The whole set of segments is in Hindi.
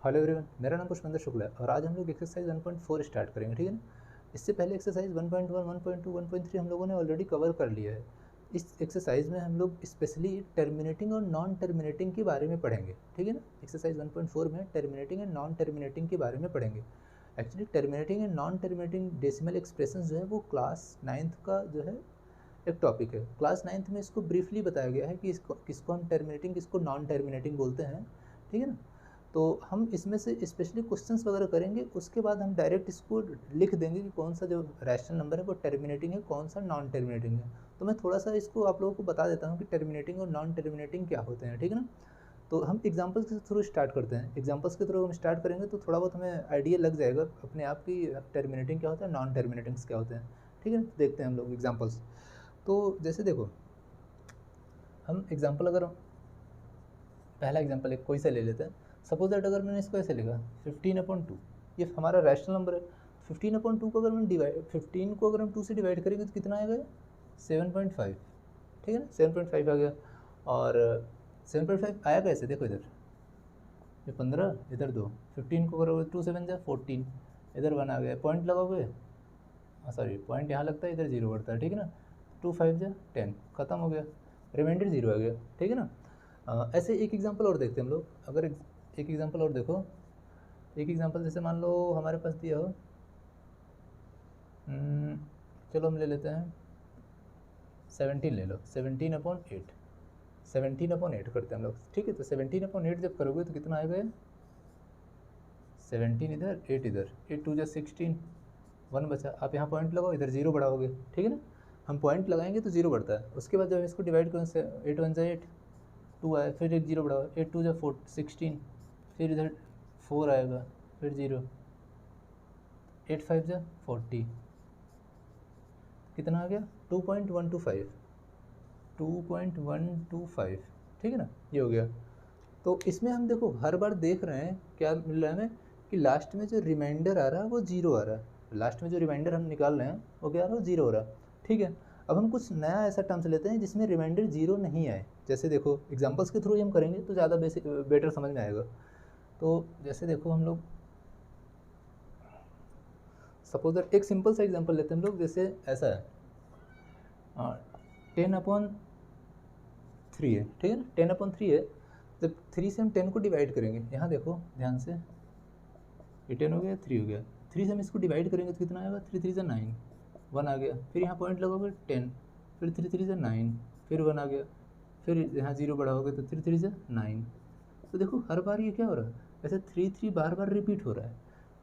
हेलो एवरीवन, मेरा नाम पुष्पेंद्र शुक्ला है और आज हम लोग एक्सरसाइज 1.4 स्टार्ट करेंगे, ठीक है ना। इससे पहले एक्सरसाइज 1.1, 1.2, 1.3 हम लोगों ने ऑलरेडी कवर कर लिया है। इस एक्सरसाइज में हम लोग स्पेशली टर्मिनेटिंग और नॉन टर्मिनेटिंग के बारे में पढ़ेंगे, ठीक है ना। एक्सरसाइज 1.4 में टर्मिनेटिंग एंड नॉन टर्मिनेटिंग के बारे में पढ़ेंगे। Actually terminating and non terminating decimal expression जो है वो क्लास 9th का जो है एक टॉपिक है। क्लास 9th में इसको ब्रीफली बताया गया है कि किसको हम टर्मिनेटिंग, किसको नॉन टर्मिनेटिंग बोलते हैं, ठीक है ना। तो हम इसमें से स्पेशली क्वेश्चंस वगैरह करेंगे, उसके बाद हम डायरेक्ट इसको लिख देंगे कि कौन सा जो रैशनल नंबर है वो टर्मिनेटिंग है, कौन सा नॉन टर्मिनेटिंग है। तो मैं थोड़ा सा इसको आप लोगों को बता देता हूँ कि टर्मिनेटिंग और नॉन टर्मिनेटिंग क्या होते हैं, ठीक है ना। तो हम एग्जांपल्स के थ्रू स्टार्ट करते हैं। एग्जांपल्स के थ्रू हम स्टार्ट करेंगे तो थोड़ा बहुत हमें आइडिया लग जाएगा अपने आप की टर्मिनेटिंग क्या होता है, नॉन टर्मिनेटिंग्स क्या होते हैं, ठीक है ना। देखते हैं हम लोग एग्जाम्पल्स। तो जैसे देखो, हम एग्जाम्पल अगर पहला एग्जाम्पल एक कोई सा ले लेते हैं। सपोज दैट अगर मैंने इसको ऐसे लिखा 15/2, ये हमारा रैशनल नंबर है। 15/2 को अगर हम डिवाइड 15 को अगर हम 2 से डिवाइड करेंगे तो कितना आएगा, 7.5, ठीक है ना। 7.5 आ गया। और 7.5 आया कैसे, देखो इधर ये 15, इधर 2, 15 को करोगे 2 7 जा 14, इधर 1 आ गया। पॉइंट लगाओगे, सॉरी पॉइंट यहाँ लगता है, इधर 0 बढ़ता है, ठीक है ना। 2 5 जा 10, खत्म हो गया, रिमाइंडर 0 आ गया, ठीक है ना। ऐसे एक एग्जांपल और देखते हैं हम लोग। अगर एक एग्जांपल और देखो, एक एग्जांपल जैसे मान लो हमारे पास दिया हो, चलो हम ले लेते हैं 17, ले लो 17/8, 17/8 करते हैं हम लोग, ठीक है। तो 17/8 जब करोगे तो कितना आएगा, 17 इधर 8 इधर, 8 2 जा 16, 1 बचा। आप यहाँ पॉइंट लगाओ, इधर 0 बढ़ाओगे, ठीक है ना। हम पॉइंट लगाएंगे तो 0 बढ़ता है। उसके बाद जब इसको डिवाइड करें 8 1 जा 8, 2 आया, फिर एक 0 बढ़ाओ, 8 2 जा 16, फिर इधर 4 आएगा, फिर 0, 8 5 जा 40, कितना आ गया, 2.125, 2.125, ठीक है ना। ये हो गया। तो इसमें हम देखो हर बार देख रहे हैं क्या मिल रहा है हमें, कि लास्ट में जो रिमाइंडर आ रहा है वो 0 आ रहा है। लास्ट में जो रिमाइंडर हम निकाल रहे हैं वो क्या आ रहा है, 0 हो रहा है, ठीक है। अब हम कुछ नया ऐसा टर्म्स लेते हैं जिसमें रिमाइंडर 0 नहीं आए। जैसे देखो एग्जांपल्स के थ्रू ही हम करेंगे तो ज़्यादा बेसिक बेटर समझ में आएगा। तो जैसे देखो हम लोग सपोज दैट एक सिंपल सा एग्जांपल लेते हैं हम लोग। जैसे ऐसा है, 10/3 है, ठीक है ना। 10/3 है। जब 3 से हम 10 को डिवाइड करेंगे, यहाँ देखो ध्यान से, ये 10 हो गया, 3 हो गया। 3 से हम इसको डिवाइड करेंगे तो कितना आएगा, 3 3 जा 9, 1 आ गया। फिर यहाँ पॉइंट लगाओगे 10, फिर 3 3 जा 9, फिर 1 आ गया। फिर यहाँ 0 बढ़ाओगे तो 3 3 जा 9। तो देखो हर बार ये क्या हो रहा है, ऐसे 3 3 बार बार रिपीट हो रहा है,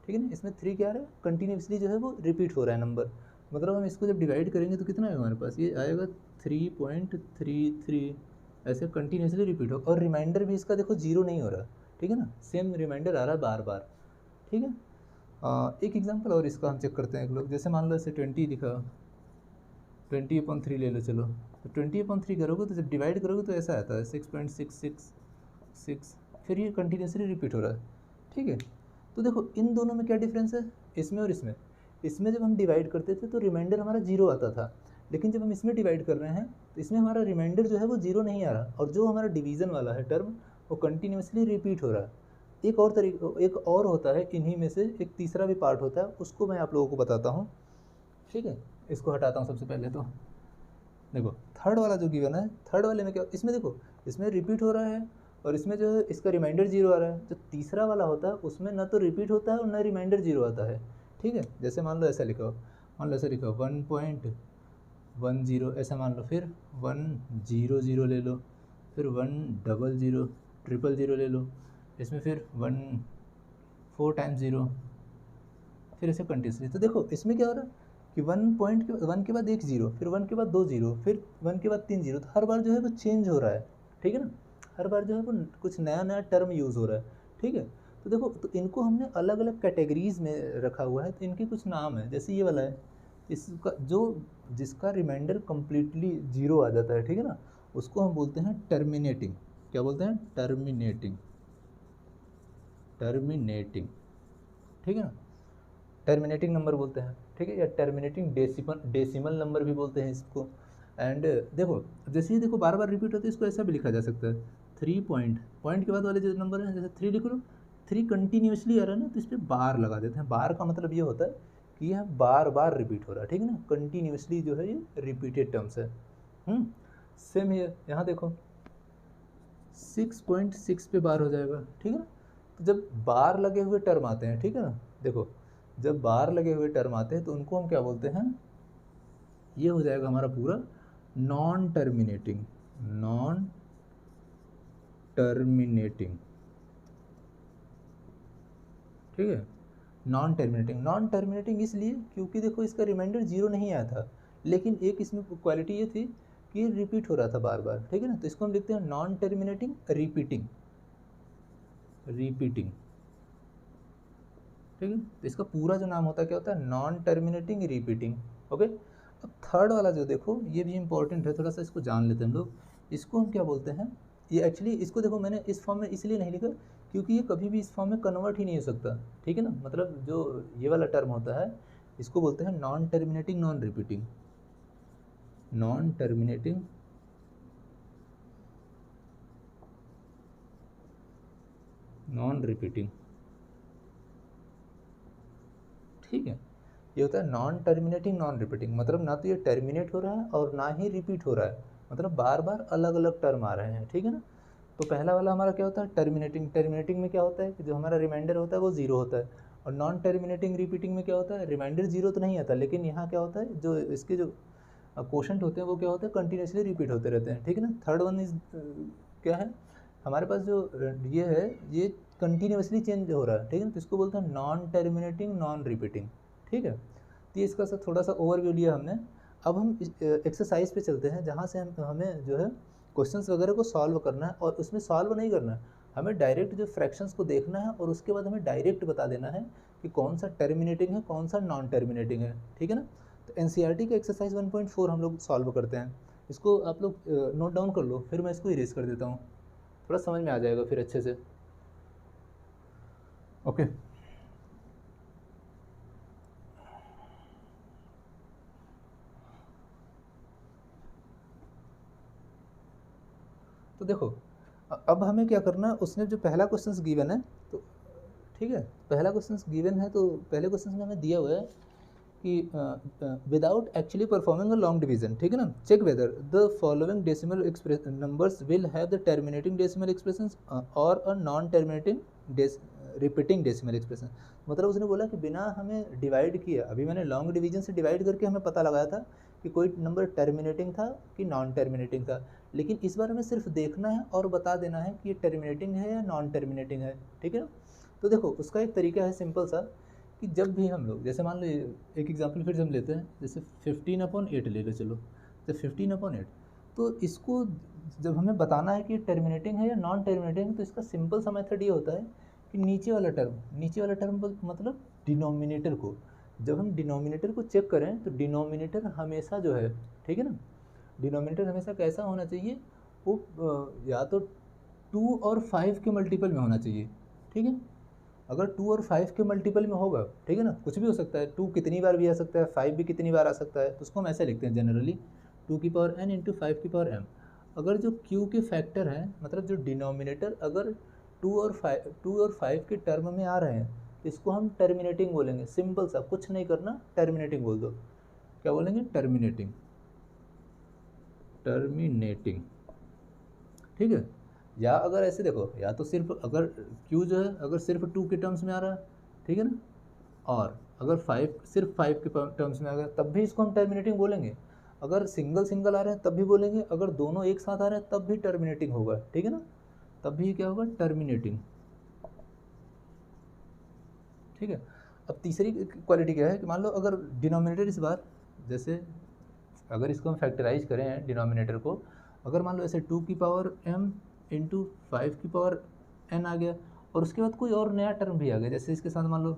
ठीक है ना। इसमें 3 क्या आ रहा है, कंटिन्यूसली जो है वो रिपीट हो रहा है नंबर। मतलब हम इसको जब डिवाइड करेंगे तो कितना आएगा हमारे पास, ये आएगा 3.33, ऐसे कंटिन्यूसली रिपीट हो। और रिमाइंडर भी इसका देखो 0 नहीं हो रहा, ठीक है ना, सेम रिमाइंडर आ रहा है बार बार, ठीक है। एक एग्जांपल और इसका हम चेक करते हैं एक लोग। जैसे मान लो ऐसे 20 लिखा, 20/3 ले लो, चलो। तो 20/3 करोगे तो जब डिवाइड करोगे तो ऐसा आता है 6.666, फिर ये कंटिन्यूसली रिपीट हो रहा है, ठीक है। तो देखो इन दोनों में क्या डिफरेंस है, इसमें और इसमें। इसमें जब हम डिवाइड करते थे तो रिमाइंडर हमारा 0 आता था, लेकिन जब हम इसमें डिवाइड कर रहे हैं तो इसमें हमारा रिमाइंडर जो है वो 0 नहीं आ रहा, और जो हमारा डिवीज़न वाला है टर्म वो कंटिन्यूसली रिपीट हो रहा है। एक और होता है इन्हीं में से, एक तीसरा भी पार्ट होता है, उसको मैं आप लोगों को बताता हूँ, ठीक है। इसको हटाता हूँ सबसे पहले। तो देखो थर्ड वाला जो गिवन है, थर्ड वाले में क्या, इसमें देखो इसमें रिपीट हो रहा है और इसमें जो है इसका रिमाइंडर 0 आ रहा है। जो तीसरा वाला होता है उसमें ना तो रिपीट होता है और ना रिमाइंडर 0 आता है, ठीक है। जैसे मान लो ऐसा लिखो, मान लो ऐसा लिखो 1.10 ऐसा मान लो, फिर 100 ले लो, फिर 100 000 ले लो, इसमें फिर 4 टाइम्स 0, फिर ऐसे कंटिन्यूसली। तो देखो इसमें क्या हो रहा है कि 1 के बाद एक 0, फिर 1 के बाद 2 0, फिर 1 के बाद 3 0। तो हर बार जो है वो चेंज हो रहा है, ठीक है ना। हर बार जो है वो कुछ नया नया टर्म यूज़ हो रहा है, ठीक है। तो देखो तो इनको हमने अलग अलग कैटेगरीज में रखा हुआ है, तो इनके कुछ नाम है। जैसे ये वाला है, इसका जो जिसका रिमाइंडर कम्प्लीटली 0 आ जाता है, ठीक है ना, उसको हम बोलते हैं टर्मिनेटिंग। क्या बोलते हैं, टर्मिनेटिंग, टर्मिनेटिंग, ठीक है ना। टर्मिनेटिंग नंबर बोलते हैं, ठीक है, या टर्मिनेटिंग डेसिमल नंबर भी बोलते हैं इसको। एंड देखो जैसे ही देखो बार बार रिपीट होता है, इसको ऐसा भी लिखा जा सकता है, 3 पॉइंट के बाद वाले जो नंबर है, जैसे 3 लिख लो, 3 कंटिन्यूसली आ रहा है ना, तो इस पर बार लगा देते हैं। बार का मतलब ये होता है कि यह बार बार रिपीट हो रहा है, ठीक है ना, कंटिन्यूसली जो है ये रिपीटेड टर्म्स है। सेम ये यहाँ देखो 6.6 पे बार हो जाएगा, ठीक है ना। तो जब बार लगे हुए टर्म आते हैं, ठीक है ना, देखो जब बार लगे हुए टर्म आते हैं तो उनको हम क्या बोलते हैं, ये हो जाएगा हमारा पूरा नॉन टर्मिनेटिंग, नॉन टर्मिनेटिंग, ठीक है। नॉन टर्मिनेटिंग, नॉन टर्मिनेटिंग इसलिए क्योंकि देखो इसका रिमाइंडर 0 नहीं आया था, लेकिन एक इसमें क्वालिटी ये थी कि ये रिपीट हो रहा था बार बार, ठीक है ना। तो इसको हम लिखते हैं नॉन टर्मिनेटिंग रिपीटिंग, रिपीटिंग, ठीक है। तो इसका पूरा जो नाम होता है क्या होता है, नॉन टर्मिनेटिंग रिपीटिंग। ओके, अब थर्ड वाला जो देखो ये भी इंपॉर्टेंट है, थोड़ा सा इसको जान लेते हैं हम लोग। इसको हम क्या बोलते हैं, ये एक्चुअली इसको देखो मैंने इस फॉर्म में इसलिए नहीं लिखा क्योंकि ये कभी भी इस फॉर्म में कन्वर्ट ही नहीं हो सकता, ठीक है ना। मतलब जो ये वाला टर्म होता है इसको बोलते हैं non terminating non repeating, non terminating non repeating, ठीक है। ये होता है नॉन टर्मिनेटिंग नॉन रिपीटिंग, मतलब ना तो ये टर्मिनेट हो रहा है और ना ही रिपीट हो रहा है, मतलब बार बार अलग अलग टर्म आ रहे हैं, ठीक है ना। तो पहला वाला हमारा क्या होता है, टर्मिनेटिंग। टर्मिनेटिंग में क्या होता है कि जो हमारा रिमाइंडर होता है वो 0 होता है। और नॉन टर्मिनेटिंग रिपीटिंग में क्या होता है, रिमाइंडर 0 तो नहीं आता, लेकिन यहाँ क्या होता है जो इसके जो क्वोशंट होते हैं वो क्या होते हैं, कंटिन्यूसली रिपीट होते रहते हैं, ठीक है ना। थर्ड वन इज क्या है हमारे पास जो ये है, ये कंटिन्यूसली चेंज हो रहा है, ठीक है ना। तो इसको बोलते हैं नॉन टर्मिनेटिंग नॉन रिपीटिंग, ठीक है। तो ये इसका थोड़ा सा ओवरव्यू लिया हमने। अब हम एक्सरसाइज पे चलते हैं जहाँ से हम हमें जो है क्वेश्चंस वगैरह को सॉल्व करना है, और उसमें सॉल्व नहीं करना है, हमें डायरेक्ट जो फ्रैक्शंस को देखना है और उसके बाद हमें डायरेक्ट बता देना है कि कौन सा टर्मिनेटिंग है कौन सा नॉन टर्मिनेटिंग है, ठीक है ना। तो एनसीईआरटी का एक्सरसाइज 1.4 हम लोग सॉल्व करते हैं। इसको आप लोग नोट डाउन कर लो, फिर मैं इसको इरेज कर देता हूँ, थोड़ा समझ में आ जाएगा फिर अच्छे से। ओके, तो देखो अब हमें क्या करना है, उसने जो पहला क्वेश्चन गिवन है, तो ठीक है पहला क्वेश्चन गिवन है, तो पहले क्वेश्चन में हमें दिया हुआ है कि without actually performing a long division, ठीक है ना, check whether the following decimal numbers will have the terminating decimal expression और a non terminating repeating decimal expression. मतलब उसने बोला कि बिना हमें डिवाइड किया, अभी मैंने लॉन्ग डिवीजन से डिवाइड करके हमें पता लगाया था कि कोई नंबर टर्मिनेटिंग था कि नॉन टर्मिनेटिंग था, लेकिन इस बार हमें सिर्फ देखना है और बता देना है कि ये टर्मिनेटिंग है या नॉन टर्मिनेटिंग है, ठीक है ना। तो देखो उसका एक तरीका है सिंपल सा, कि जब भी हम लोग जैसे मान लो एक एग्जांपल फिर से हम लेते हैं, जैसे 15/8 ले लो, चलो तो 15/8, तो इसको जब हमें बताना है कि टर्मिनेटिंग है या नॉन टर्मिनेटिंग, तो इसका सिंपल सा मेथड ये होता है कि नीचे वाला टर्म मतलब डिनोमिनेटर को, जब हम डिनोमिनेटर को चेक करें तो डिनोमिनेटर हमेशा जो है, ठीक है ना, डिनोमिनेटर हमेशा कैसा होना चाहिए, वो या तो 2 और 5 के मल्टीपल में होना चाहिए, ठीक है। अगर 2 और 5 के मल्टीपल में होगा, ठीक है ना, कुछ भी हो सकता है, 2 कितनी बार भी आ सकता है, 5 भी कितनी बार आ सकता है, तो उसको हम ऐसे लिखते हैं जनरली 2n इंटू 5m। अगर जो q के फैक्टर हैं, मतलब जो डिनोमिनेटर अगर 2 और 5 के टर्म में आ रहे हैं, तो इसको हम टर्मिनेटिंग बोलेंगे। सिंपल सा, कुछ नहीं करना, टर्मिनेटिंग बोल दो। क्या बोलेंगे, टर्मिनेटिंग, टर्मिनेटिंग, ठीक है। या अगर ऐसे देखो, या तो सिर्फ अगर q जो है अगर सिर्फ 2 के टर्म्स में आ रहा है, ठीक है ना, और अगर 5 सिर्फ 5 के टर्म्स में आ गया तब भी इसको हम टर्मिनेटिंग बोलेंगे। अगर सिंगल सिंगल आ रहे हैं तब भी बोलेंगे, अगर दोनों एक साथ आ रहे हैं तब भी टर्मिनेटिंग होगा, ठीक है ना, तब भी क्या होगा, टर्मिनेटिंग, ठीक है। अब तीसरी क्वालिटी क्या है कि मान लो अगर डिनोमिनेटर इस बार, जैसे अगर इसको हम फैक्टराइज करें डिनोमिनेटर को, अगर मान लो ऐसे 2m इंटू 5n आ गया, और उसके बाद कोई और नया टर्म भी आ गया, जैसे इसके साथ मान लो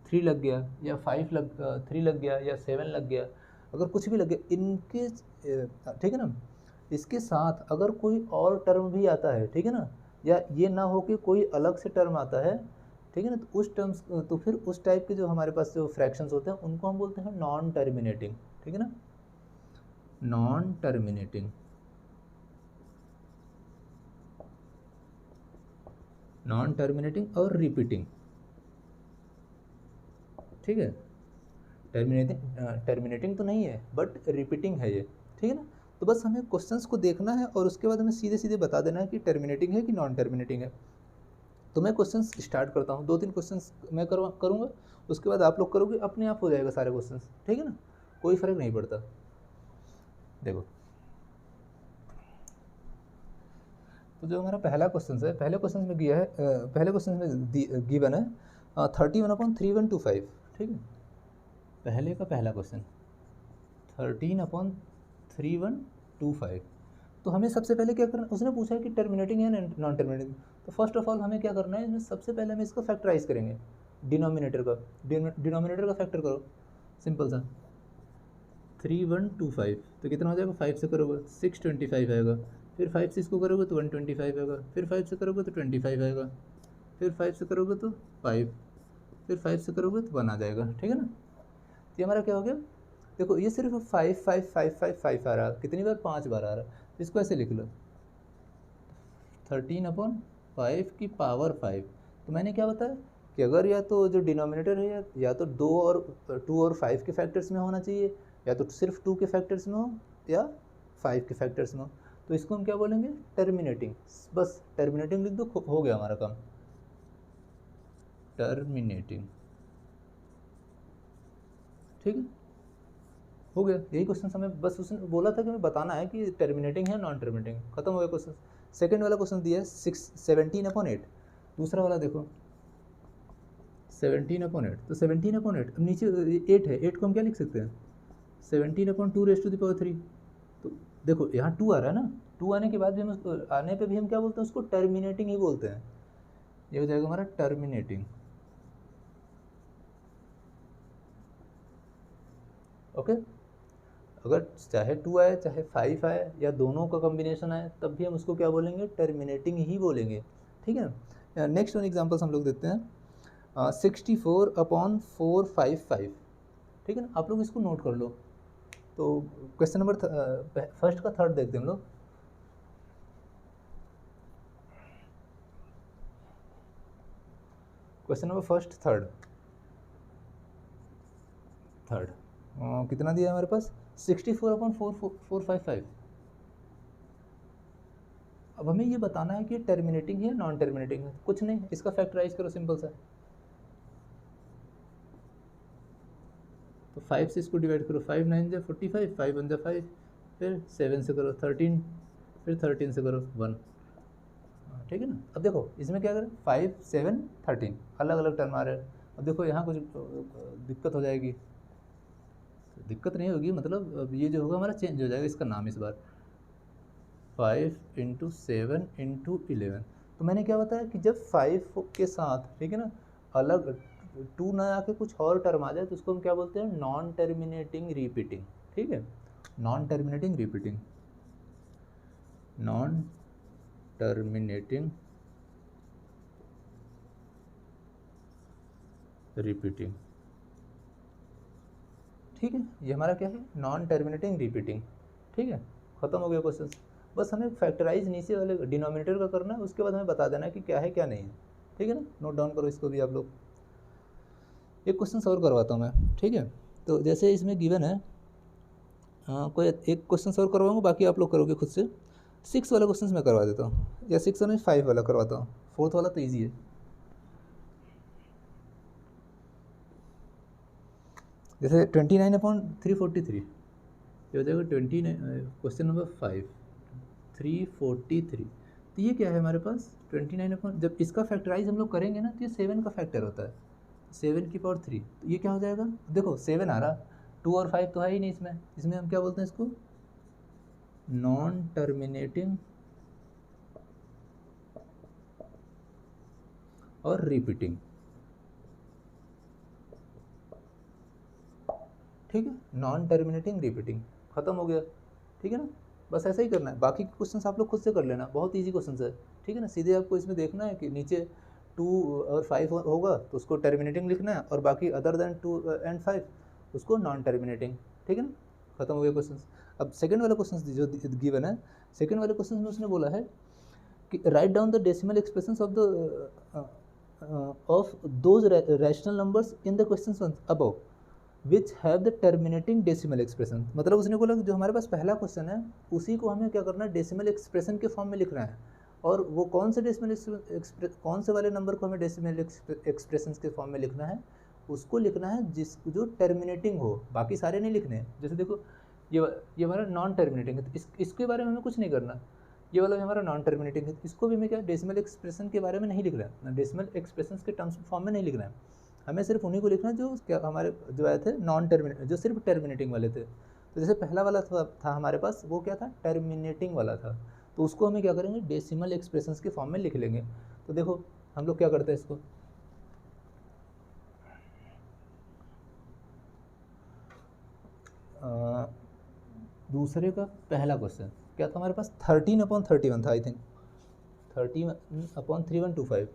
3 लग गया या 3 लग गया या 7 लग गया, अगर कुछ भी लग गया इनके, ठीक है ना, इसके साथ अगर कोई और टर्म भी आता है, ठीक है ना, या ये ना हो कि कोई अलग से टर्म आता है, ठीक है ना, तो उस टर्म्स, तो फिर उस टाइप के जो हमारे पास जो फ्रैक्शंस होते हैं उनको हम बोलते हैं नॉन टर्मिनेटिंग, ठीक है ना, नॉन टर्मिनेटिंग। नॉन टर्मिनेटिंग और रिपीटिंग, ठीक है। टर्मिनेटिंग तो नहीं है बट रिपीटिंग है ये, ठीक है ना। तो बस हमें क्वेश्चंस को देखना है और उसके बाद हमें सीधे सीधे बता देना है कि टर्मिनेटिंग है कि नॉन टर्मिनेटिंग है। तो मैं क्वेश्चंस स्टार्ट करता हूँ, 2-3 क्वेश्चंस मैं करूँगा, उसके बाद आप लोग करोगे, अपने आप हो जाएगा सारे क्वेश्चंस, ठीक है ना, कोई फ़र्क नहीं पड़ता। देखो, तो जो हमारा पहला क्वेश्चन है, पहले क्वेश्चन में दिया है, पहले क्वेश्चन में गिवन है 31/3125, ठीक है। पहले का पहला क्वेश्चन 13/3125। तो हमें सबसे पहले क्या करना, उसने पूछा है कि टर्मिनेटिंग है नॉन टर्मिनेटिंग। तो फर्स्ट ऑफ ऑल हमें क्या करना है, इसमें सबसे पहले हम इसको फैक्टराइज करेंगे, डिनोमिनेटर का फैक्टर करो, सिंपल सा 3125, तो कितना हो जाएगा, 5 से करोगे 625 आएगा, फिर 5 से इसको करोगे तो 125 आएगा, फिर 5 से करोगे तो 25 आएगा, फिर 5 से करोगे तो 5, फिर 5 से करोगे तो 1 आ जाएगा, ठीक है ना। ये हमारा क्या हो गया, देखो ये सिर्फ 5 5 5 5 5 आ रहा है, कितनी बार, 5 बार आ रहा है। इसको ऐसे लिख लो 13/5 की पावर 5। तो मैंने क्या बताया कि अगर या तो जो डिनोमिनेटर है या तो 2 और 5 के फैक्टर्स में होना चाहिए, या तो सिर्फ 2 के फैक्टर्स में हो, या 5 के फैक्टर्स में हो। तो इसको हम क्या बोलेंगे, टर्मिनेटिंग। बस टर्मिनेटिंग लिख दो, हो गया हमारा काम, टर्मिनेटिंग, ठीक है, हो गया। यही क्वेश्चन हमें, बस उसने बोला था कि हमें बताना है कि टर्मिनेटिंग है नॉन टर्मिनेटिंग, खत्म हो गया क्वेश्चन। सेकंड वाला क्वेश्चन दिया है 17/8। दूसरा वाला देखो 17/8, तो 17/8, अब नीचे 8 है, 8 को हम क्या लिख सकते हैं, 17/2⁻3। तो देखो यहाँ 2 आ रहा है ना, 2 आने के बाद भी हम उसको, आने पे भी हम क्या बोलते हैं, उसको टर्मिनेटिंग ही बोलते हैं। ये हो जाएगा हमारा टर्मिनेटिंग, ओके। अगर चाहे 2 आए चाहे 5 आए या दोनों का कॉम्बिनेशन आए, तब भी हम उसको क्या बोलेंगे, टर्मिनेटिंग ही बोलेंगे, ठीक है। नेक्स्ट वन एग्जाम्पल्स हम लोग देखते हैं 64/455, ठीक है ना। आप लोग इसको नोट कर लो। तो क्वेश्चन नंबर फर्स्ट का थर्ड देखते हैं हम लोग। क्वेश्चन नंबर फर्स्ट थर्ड कितना दिया है हमारे पास, 64/455। अब हमें ये बताना है कि टर्मिनेटिंग है नॉन टर्मिनेटिंग है, कुछ नहीं, इसका फैक्टराइज करो, सिंपल सा। तो 5 से इसको डिवाइड करो, 5 9 जा 45, 5 1 जा 5, फिर 7 से करो 13, फिर 13 से करो 1, ठीक है ना। अब देखो इसमें क्या करें, 5 7 13 अलग अलग टर्म आ रहे हैं। अब देखो यहाँ कुछ दिक्कत हो जाएगी, दिक्कत नहीं होगी, मतलब अब ये जो होगा हमारा चेंज हो जाएगा इसका नाम इस बार, 5 × 7 × 11। तो मैंने क्या बताया कि जब 5 के साथ, ठीक है ना, अलग 2 ना आके कुछ और टर्म आ जाए तो उसको हम क्या बोलते हैं, नॉन टर्मिनेटिंग रिपीटिंग, ठीक है, non terminating repeating, non terminating repeating, ठीक है। ये हमारा क्या है, नॉन टर्मिनेटिंग रिपीटिंग, ठीक है, खत्म हो गया क्वेश्चन। बस हमें फैक्टराइज नीचे वाले डिनोमिनेटर का करना है, उसके बाद हमें बता देना है कि क्या है क्या नहीं है, ठीक है ना। नोट डाउन करो इसको भी आप लोग। एक क्वेश्चन सॉल्व करवाता हूँ मैं, ठीक है। तो जैसे इसमें गिवन है, कोई एक क्वेश्चन सॉल्व करवाऊँगा, बाकी आप लोग करोगे खुद से। 6 वाला क्वेश्चन मैं करवा देता हूँ, या 6 और 5 वाला करवाता हूँ, 4th वाला तो ईजी है। जैसे 29/343, ये हो जाएगा 29, क्वेश्चन नंबर 5 343। तो ये क्या है हमारे पास 29, जब इसका फैक्टराइज हम लोग करेंगे ना, तो ये 7 का फैक्टर होता है, 7 की पावर 3। तो ये क्या हो जाएगा, देखो 7 आ रहा, 2 और 5 तो है ही नहीं इसमें, इसमें हम क्या बोलते हैं इसको, नॉन टर्मिनेटिंग और रिपीटिंग, ठीक है, नॉन टर्मिनेटिंग रिपीटिंग, खत्म हो गया, ठीक है ना। बस ऐसा ही करना है, बाकी के क्वेश्चन आप लोग खुद से कर लेना, बहुत इजी क्वेश्चन है, ठीक है ना। सीधे आपको इसमें देखना है कि नीचे 2 और 5 होगा तो उसको टर्मिनेटिंग लिखना है, और बाकी अदर देन 2 and 5 उसको नॉन टर्मिनेटिंग, ठीक है ना, खत्म हो गया क्वेश्चन। अब सेकंड वाला क्वेश्चन जो गिवन है, सेकंड वाले क्वेश्चन में उसने बोला है write down the decimal expressions of the of those rational numbers in the question above which have the terminating decimal expression. मतलब उसने बोला जो हमारे पास पहला क्वेश्चन है उसी को हमें क्या करना है, डेसिमल एक्सप्रेशन के फॉर्म में लिखना है। और वो कौन से डेसिमल कौन से वाले नंबर को हमें डेसिमल एक्सप्रेशन के फॉर्म में लिखना है, उसको लिखना है जो टर्मिनेटिंग हो, बाकी सारे नहीं लिखने हैं। जैसे देखो ये हमारा नॉन टर्मिनेटिंग है, तो इसके बारे में हमें कुछ नहीं करना। ये वाला हमारा नॉन टर्मिनेटिंग है, इसको भी हमें क्या डेसिमल एक्सप्रेशन के बारे में नहीं लिख रहा है, डेसिमल एक्सप्रेशन के टर्म्स फॉर्म में नहीं लिखना है। हमें सिर्फ उन्हीं को लिखना है जो क्या हमारे जो आए थे नॉन टर्मिनेटिंग, जो सिर्फ टर्मिनेटिंग वाले थे। तो जैसे पहला वाला था हमारे पास, वो क्या था, टर्मिनेटिंग वाला था, तो उसको हमें क्या करेंगे, डेसिमल एक्सप्रेशंस के फॉर्म में लिख लेंगे। तो देखो हम लोग क्या करते हैं इसको, दूसरे का पहला क्वेश्चन क्या था हमारे पास, 13/31 था आई थिंक, 13/3125,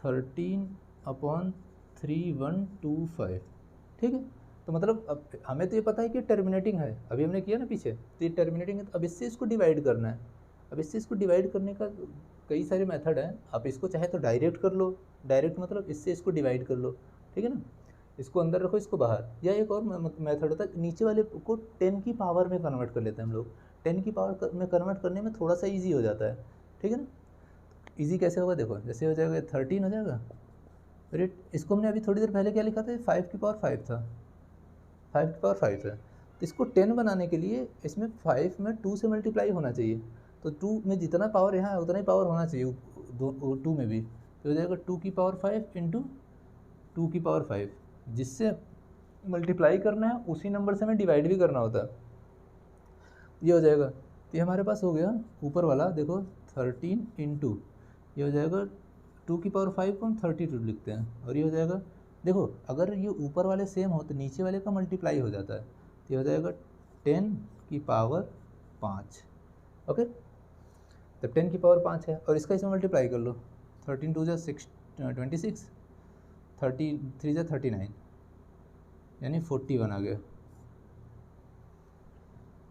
13/3125, ठीक है। तो मतलब अब हमें तो ये पता है कि टर्मिनेटिंग है, अभी हमने किया ना पीछे, तो ये टर्मिनेटिंग है, तो अब इससे इसको डिवाइड करना है। अब इससे इसको डिवाइड करने का कई सारे मेथड हैं, आप इसको चाहे तो डायरेक्ट कर लो, डायरेक्ट मतलब इससे इसको डिवाइड कर लो, ठीक है ना, इसको अंदर रखो इसको बाहर। या एक और मेथड होता है, नीचे वाले को 10 की पावर में कन्वर्ट कर लेते हैं हम लोग, 10 की पावर में कन्वर्ट करने में थोड़ा सा ईजी हो जाता है, ठीक है ना। ईजी कैसे होगा, देखो जैसे हो जाएगा 13 हो जाएगा, फिर इसको हमने अभी थोड़ी देर पहले क्या लिखा था, 5 की पावर 5 था, 5 की पावर 5 है। तो इसको 10 बनाने के लिए इसमें 5 में 2 से मल्टीप्लाई होना चाहिए, तो 2 में जितना पावर यहाँ है उतना ही पावर होना चाहिए 2 में भी, तो हो जाएगा 2 की पावर 5 इंटू 2 की पावर 5, जिससे मल्टीप्लाई करना है उसी नंबर से हमें डिवाइड भी करना होता है। ये हो जाएगा, तो ये हमारे पास हो गया ऊपर वाला, देखो 13 इंटू ये हो जाएगा 2 की पावर 5 को हम 32 लिखते हैं, और ये हो जाएगा, देखो अगर ये ऊपर वाले सेम हो तो नीचे वाले का मल्टीप्लाई हो जाता है, तो ये हो जाएगा 10 की पावर 5, ओके। तो 10 की पावर 5 है, और इसका इसमें मल्टीप्लाई कर लो, 13 2 जा 26, 33 जा 39, यानी 41 आ गया,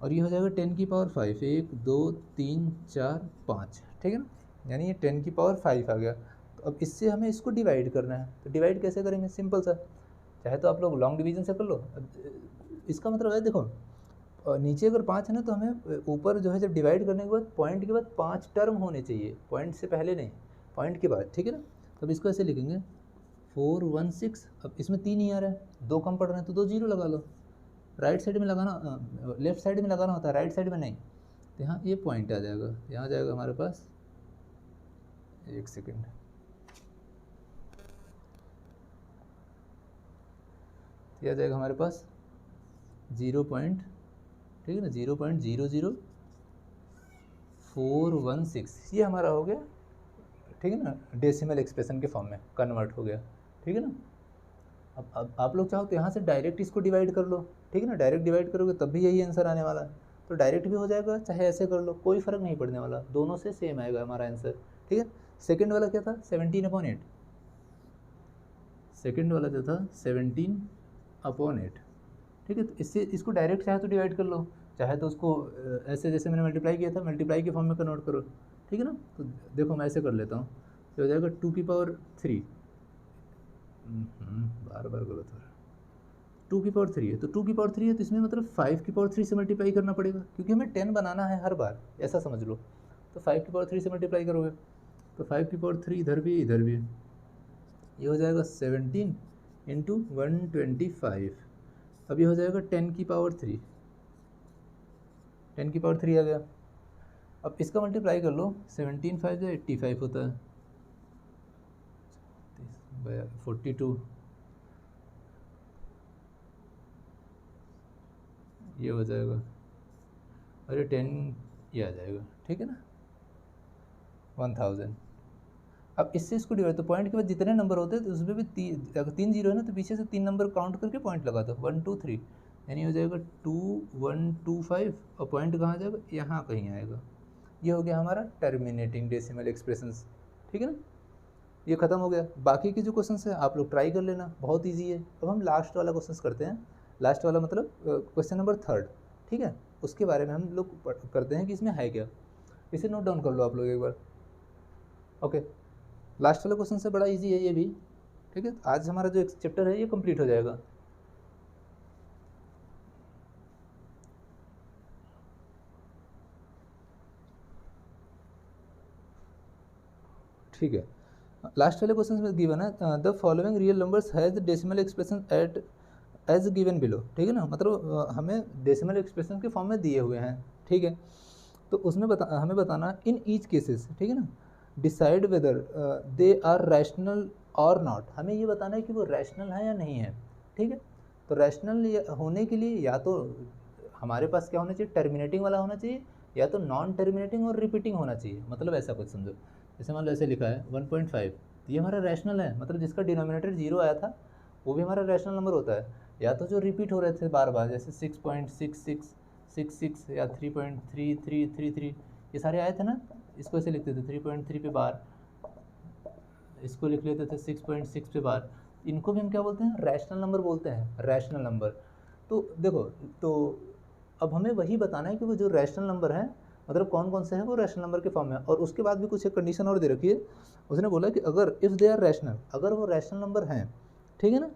और ये हो जाएगा 10 की पावर 5, 1 2 3 4 5, ठीक है ना, यानी ये 10 की पावर 5 आ गया। तो अब इससे हमें इसको डिवाइड करना है, तो डिवाइड कैसे करेंगे, सिंपल सा, चाहे तो आप लोग लॉन्ग डिवीजन से कर लो। इसका मतलब है देखो नीचे अगर 5 है ना, तो हमें ऊपर जो है जब डिवाइड करने के बाद पॉइंट के बाद 5 टर्म होने चाहिए, पॉइंट से पहले नहीं, पॉइंट के बाद, ठीक है ना। तो अब इसको ऐसे लिखेंगे 416, अब इसमें 3 ही आ रहा है, 2 कम पड़ रहे हैं तो 2 जीरो लगा लो, राइट साइड में लगाना, लेफ्ट साइड में लगाना होता है, राइट साइड में नहीं। तो यहाँ ये पॉइंट आ जाएगा, यहाँ जाएगा हमारे पास, एक सेकेंड, ये आ जाएगा हमारे पास 0 पॉइंट, ठीक है ना, 0.00416, ये हमारा हो गया, ठीक है ना, डेसिमल एक्सप्रेशन के फॉर्म में कन्वर्ट हो गया, ठीक है ना। अब आप लोग चाहो तो यहाँ से डायरेक्ट इसको डिवाइड कर लो, ठीक है ना, डायरेक्ट डिवाइड करोगे तब भी यही आंसर आने वाला है, तो डायरेक्ट भी हो जाएगा, चाहे ऐसे कर लो, कोई फ़र्क नहीं पड़ने वाला, दोनों से सेम आएगा हमारा आंसर, ठीक है। सेकंड वाला क्या था, 17/8, सेकंड वाला जो था 17/8, ठीक है। तो इससे इसको डायरेक्ट चाहे तो डिवाइड कर लो, चाहे तो उसको ऐसे जैसे मैंने मल्टीप्लाई किया था, मल्टीप्लाई के फॉर्म में कन्वर्ट करो, ठीक है ना। तो देखो मैं ऐसे कर लेता हूँ, तो हो जाएगा 2 की पावर 3, बार बार गलत हो रहा है, 2 की पावर 3 है, तो 2 की पावर 3 है, तो इसमें मतलब 5 की पावर 3 से मल्टीप्लाई करना पड़ेगा, क्योंकि हमें 10 बनाना है हर बार, ऐसा समझ लो। तो 5 की पावर 3 से मल्टीप्लाई करोगे, तो 5 की पावर 3 इधर भी ये हो जाएगा 17 इंटू 125, अब ये हो जाएगा 10 की पावर 3, 10 की पावर 3 आ गया। अब इसका मल्टीप्लाई कर लो, 17 5 जो 85 होता है, 42, ये हो जाएगा, और ये 10 ये आ जाएगा, ठीक है ना, 1000। अब इससे इसको डिवाइड, तो पॉइंट के बाद जितने नंबर होते हैं तो उसमें भी अगर 3 जीरो है ना, तो पीछे से 3 नंबर काउंट करके पॉइंट लगा दो, 1 2 3, यानी हो जाएगा 2125, और पॉइंट कहाँ जाएगा, यहाँ कहीं आएगा। ये हो गया हमारा टर्मिनेटिंग डेसिमल एक्सप्रेशंस, ठीक है ना, ये खत्म हो गया। बाकी के जो क्वेश्चन है आप लोग ट्राई कर लेना, बहुत ईजी है। अब हम लास्ट वाला क्वेश्चन करते हैं, लास्ट वाला मतलब क्वेश्चन नंबर 3, ठीक है, उसके बारे में हम लोग करते हैं कि इसमें है क्या। इसे नोट डाउन कर लो आप लोग एक बार। ओके, लास्ट वाला क्वेश्चन से बड़ा इजी है ये भी, ठीक है। आज हमारा जो चैप्टर है ये कंप्लीट हो जाएगा। ठीक है, लास्ट वाले क्वेश्चन में गिवन है the following real numbers has decimal expression at as given below, ठीक है ना। मतलब हमें डेसिमल एक्सप्रेशन के फॉर्म में दिए हुए हैं, ठीक है। तो उसमें हमें बताना इन ईच केसेस, ठीक है ना, decide whether they are rational और नॉट। हमें ये बताना है कि वो रैशनल है या नहीं है, ठीक है। तो रैशनल होने के लिए या तो हमारे पास क्या होना चाहिए, टर्मिनेटिंग वाला होना चाहिए, या तो नॉन टर्मिनेटिंग और रिपीटिंग होना चाहिए। मतलब ऐसा कुछ समझो, जैसे मान लो ऐसे लिखा है 1.5, तो ये हमारा रैशनल है, मतलब जिसका डिनोमिनेटर 0 आया था वो भी हमारा रैशनल नंबर होता है। या तो जो रिपीट हो रहे थे बार बार, जैसे 6.6666 या 3.3333, ये सारे आए थे ना, इसको ऐसे लिखते थे 3.3 पे बार, इसको लिख लेते थे 6.6 पे बार। इनको भी हम क्या बोलते हैं, रैशनल नंबर बोलते हैं, रैशनल नंबर। तो देखो, तो अब हमें वही बताना है कि वो जो रैशनल नंबर है, मतलब कौन कौन से हैं वो रैशनल नंबर के फॉर्म में। और उसके बाद भी कुछ एक कंडीशन और दे रखी है, उसने बोला कि अगर इफ़ दे आर रैशनल, अगर वो रैशनल नंबर हैं, ठीक है ना,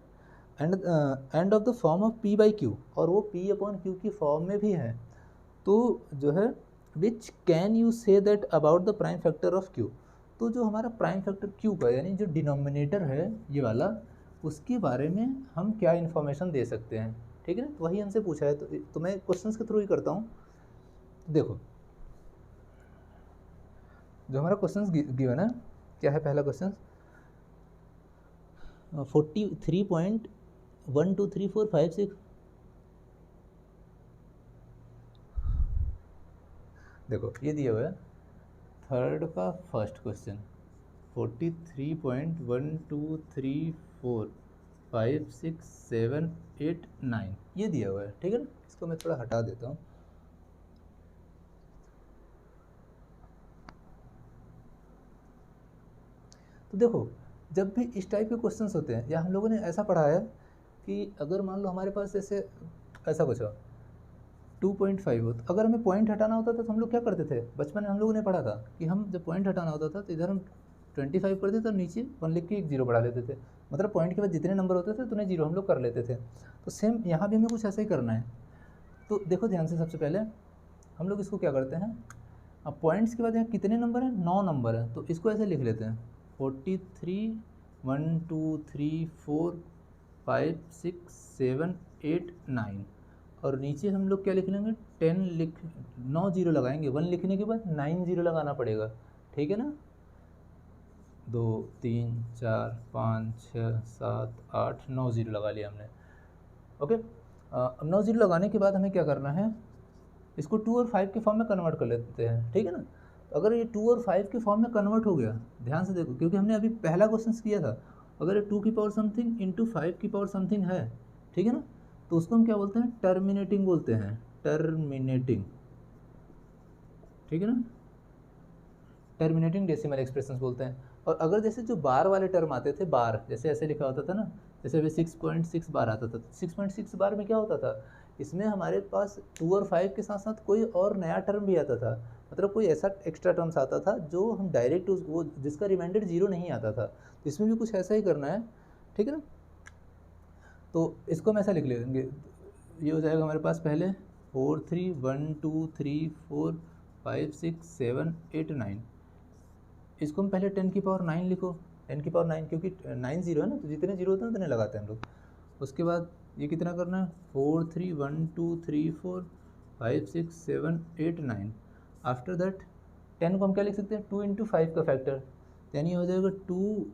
end of the form of p by Q, और वो p अपॉन क्यू की फॉर्म में भी है, तो जो है which can you say that about the prime factor of Q. तो जो हमारा प्राइम फैक्टर क्यू का, यानी जो डिनोमिनेटर है ये वाला, उसके बारे में हम क्या इन्फॉर्मेशन दे सकते हैं, ठीक है ना। तो वही हमसे पूछा है, तो मैं क्वेश्चंस के थ्रू ही करता हूँ। देखो, जो हमारा क्वेश्चन गिवन है, क्या है पहला क्वेश्चन, 43.123456। देखो ये दिया हुआ है थर्ड का फर्स्ट क्वेश्चन, 43.123456789 ये दिया हुआ है, ठीक है ना। इसको मैं थोड़ा हटा देता हूँ। तो देखो, जब भी इस टाइप के क्वेश्चंस होते हैं, या हम लोगों ने ऐसा पढ़ा है कि अगर मान लो हमारे पास जैसे ऐसा कुछ हो 2.5 हो, तो अगर हमें पॉइंट हटाना होता था तो हम लोग क्या करते थे, बचपन में हम लोगों ने पढ़ा था कि हम जब पॉइंट हटाना होता था तो इधर हम 25 करते थे और नीचे 1 लिख के एक जीरो बढ़ा लेते थे। मतलब पॉइंट के बाद जितने नंबर होते थे उतने जीरो हम लोग कर लेते थे। तो सेम यहाँ भी हमें कुछ ऐसा ही करना है। तो देखो ध्यान से, सबसे पहले हम लोग इसको क्या करते हैं, अब पॉइंट्स के बाद यहाँ कितने नंबर हैं, 9 नंबर हैं, तो इसको ऐसे लिख लेते हैं 43 1 2 3 4 5 6 7 8 9, और नीचे हम लोग क्या लिख लेंगे 10 लिख 9 जीरो लगाएंगे, 1 लिखने के बाद 9 जीरो लगाना पड़ेगा, ठीक है ना। 2 3 4 5 6 7 8 9 जीरो लगा लिया हमने। ओके, अब 9 जीरो लगाने के बाद हमें क्या करना है, इसको 2 और 5 के फॉर्म में कन्वर्ट कर लेते हैं, ठीक है ना। तो अगर ये 2 और 5 के फॉर्म में कन्वर्ट हो गया, ध्यान से देखो, क्योंकि हमने अभी पहला क्वेश्चन किया था, अगर ये 2 की पावर समथिंग इंटू 5 की पावर समथिंग है, ठीक है ना, तो उसको हम क्या बोलते हैं, टर्मिनेटिंग बोलते हैं, टर्मिनेटिंग, ठीक है ना, टर्मिनेटिंग डेसिमल एक्सप्रेशंस बोलते हैं। और अगर जैसे जो बार वाले टर्म आते थे, बार जैसे ऐसे लिखा होता था ना, जैसे अभी 6.6 बार आता था, 6.6 बार में क्या होता था, इसमें हमारे पास 2 और 5 के साथ साथ कोई और नया टर्म भी आता था, मतलब कोई ऐसा एक्स्ट्रा टर्म्स आता था जो हम डायरेक्ट वो जिसका रिमाइंडर जीरो नहीं आता था। तो इसमें भी कुछ ऐसा ही करना है, ठीक है ना। तो इसको हम ऐसा लिख लेंगे, ये हो जाएगा हमारे पास पहले 4 3 1 2 3 4 5 6 7 8 9, इसको हम पहले 10 की पावर 9 लिखो, 10 की पावर 9, क्योंकि 9 जीरो है ना, तो जितने जीरो होते हैं उतने लगाते हैं हम लोग। उसके बाद ये कितना करना है, 4 3 1 2 3 4 5 6 7 8 9। आफ्टर दैट 10 को हम क्या लिख सकते हैं, 2 इंटू 5 का फैक्टर, यानी हो जाएगा 2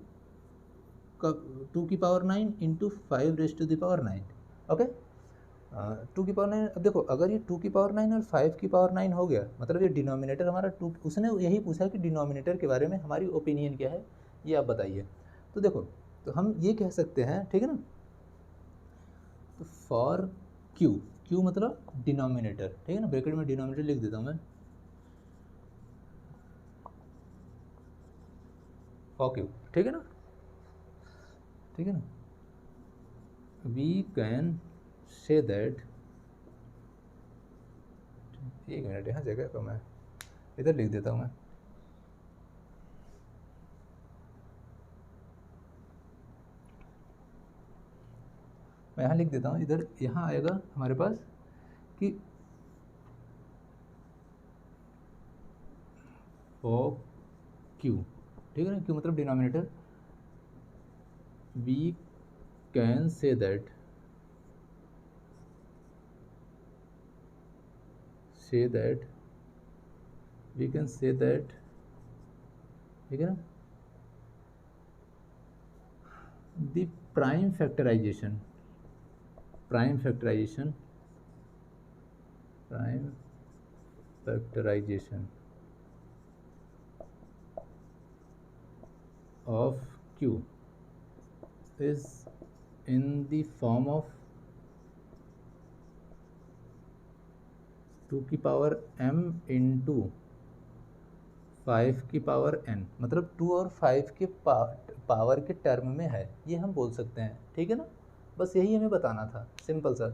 का 2 की power 9 into 5 raise to the power 9। Okay, 2 की पावर 9। अब देखो, अगर ये 2 की पावर 9 और 5 की पावर 9 हो गया, मतलब ये डिनोमिनेटर हमारा 2, उसने यही पूछा कि डिनोमिनेटर के बारे में हमारी ओपिनियन क्या है, ये आप बताइए। तो देखो, तो हम ये कह सकते हैं, ठीक है ना, तो फॉर क्यू, क्यू मतलब डिनोमिनेटर, ठीक है ना, ब्रैकेट में डिनोमिनेटर लिख देता हूँ मैं, फॉर क्यू, ठीक है ना, ठीक है ना, वी कैन से दैट, एक मिनट यहाँ जगह कम है, इधर लिख देता हूँ मैं यहाँ लिख देता हूँ, इधर यहाँ आएगा हमारे पास कि फॉर क्यू, ठीक है ना, क्यू मतलब denominator, we can say that we can say that, ठीक है ना, the prime factorization of Q is in the form of 2 की पावर m इंटू 5 की पावर n, मतलब 2 और 5 के पावर के टर्म में है, ये हम बोल सकते हैं, ठीक है ना। बस यही हमें बताना था, सिंपल सा,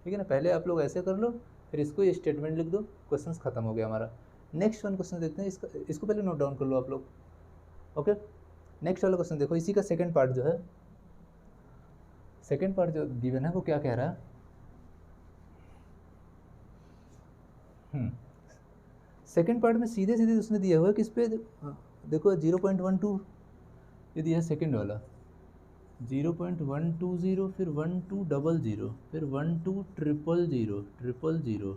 ठीक है ना। पहले आप लोग ऐसे कर लो, फिर इसको ये स्टेटमेंट लिख दो, क्वेश्चन ख़त्म हो गया हमारा। नेक्स्ट वन क्वेश्चन देखते हैं, इसको पहले नोट डाउन कर लो आप लोग, ओके। नेक्स्ट वाला क्वेश्चन देखो, इसी का सेकंड पार्ट जो है, सेकंड पार्ट जो गिवन है वो क्या कह रहा है, सेकंड पार्ट में सीधे सीधे उसने दिया हुआ है किस पे, देखो 0.12 ये दिया है सेकंड वाला, 0.120, फिर 1200, फिर 120000,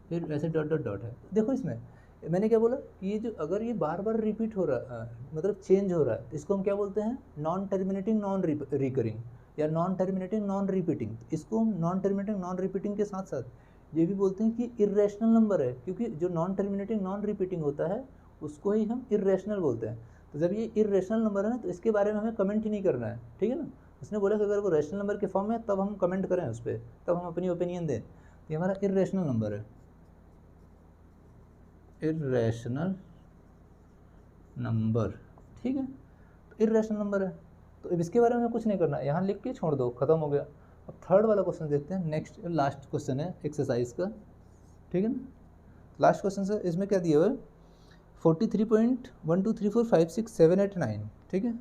फिर ऐसे डॉट डॉट डॉट है। देखो इसमें मैंने क्या बोला कि ये जो अगर ये बार बार रिपीट हो रहा मतलब चेंज हो रहा है, इसको हम क्या बोलते हैं, नॉन टर्मिनेटिंग नॉन रिकरिंग या नॉन टर्मिनेटिंग नॉन रिपीटिंग। इसको हम नॉन टर्मिनेटिंग नॉन रिपीटिंग के साथ साथ ये भी बोलते हैं कि इर्रेशनल नंबर है, क्योंकि जो नॉन टर्मिनेटिंग नॉन रिपीटिंग होता है उसको ही हम इर्रेशनल बोलते हैं। तो जब ये इर्रेशनल नंबर है ना, तो इसके बारे में हमें कमेंट ही नहीं करना है, ठीक है ना। उसने बोला कि अगर वो रैशनल नंबर के फॉर्म में तब हम कमेंट करें उस पर, तब हम अपनी ओपिनियन दें। ये हमारा इर्रेशनल नंबर है, इर्रेशनल नंबर, ठीक है। तो इर्रेशनल नंबर है, तो अब इसके बारे में कुछ नहीं करना है, यहाँ लिख के छोड़ दो, खत्म हो गया। अब थर्ड वाला क्वेश्चन देखते हैं, नेक्स्ट लास्ट क्वेश्चन है एक्सरसाइज का, ठीक है ना। लास्ट क्वेश्चन से इसमें क्या दिया हुआ है, 43.12345678 ठीक है,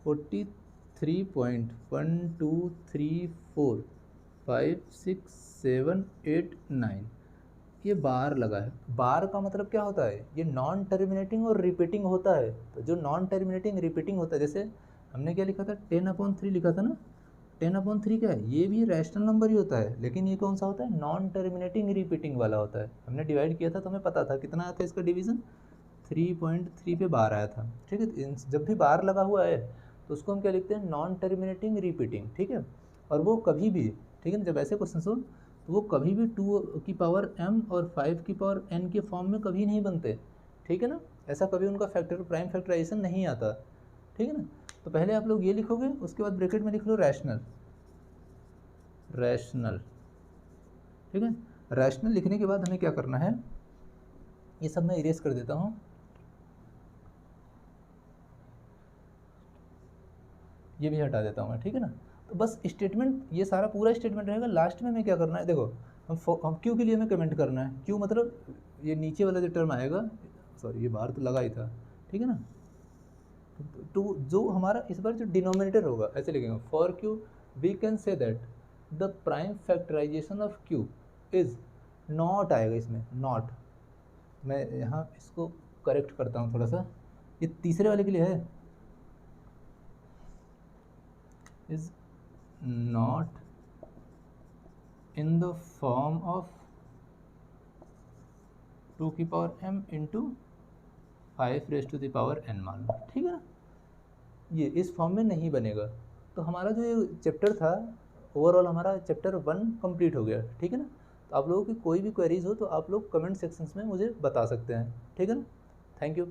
43.12345678 ये बार लगा है। बार का मतलब क्या होता है, ये नॉन टर्मिनेटिंग और रिपीटिंग होता है। तो जो नॉन टर्मिनेटिंग रिपीटिंग होता है, जैसे हमने क्या लिखा था, 10/3 लिखा था ना, 10/3 क्या है, ये भी रैशनल नंबर ही होता है, लेकिन ये कौन सा होता है, नॉन टर्मिनेटिंग रिपीटिंग वाला होता है। हमने डिवाइड किया था तो हमें पता था कितना आया था इसका डिवीज़न, 3.3 पे बार आया था, ठीक है। जब भी बार लगा हुआ है तो उसको हम क्या लिखते हैं, नॉन टर्मिनेटिंग रिपीटिंग, ठीक है। और वो कभी भी, ठीक है, जब ऐसे क्वेश्चन हो तो वो कभी भी 2 की पावर m और 5 की पावर n के फॉर्म में कभी नहीं बनते, ठीक है ना। ऐसा कभी उनका प्राइम फैक्टराइजेशन नहीं आता, ठीक है ना। तो पहले आप लोग ये लिखोगे, उसके बाद ब्रैकेट में लिख लो रैशनल, ठीक है। रैशनल लिखने के बाद हमें क्या करना है, ये सब मैं इरेज कर देता हूँ, ये भी हटा देता हूँ मैं, ठीक है ना। तो बस स्टेटमेंट, ये सारा पूरा स्टेटमेंट रहेगा। लास्ट में हमें क्या करना है, देखो हम क्यू के लिए हमें कमेंट करना है, क्यू मतलब ये नीचे वाला जो टर्म आएगा, सॉरी ये बाहर तो लगा ही था, ठीक है ना। तो जो हमारा इस बार जो डिनोमिनेटर होगा, ऐसे लिखेंगे, for Q we can say that the prime factorization of Q is not, आएगा इसमें नॉट। मैं यहाँ इसको करेक्ट करता हूँ थोड़ा सा, ये तीसरे वाले के लिए है, is not in the form of 2 की power m into 5 raise to the power n मान लो, ठीक है ना। ये इस फॉर्म में नहीं बनेगा। तो हमारा जो ये चैप्टर था, ओवरऑल हमारा चैप्टर 1 कंप्लीट हो गया, ठीक है ना। तो आप लोगों की कोई भी क्वेरीज हो तो आप लोग कमेंट सेक्शंस में मुझे बता सकते हैं, ठीक है ना। Thank you.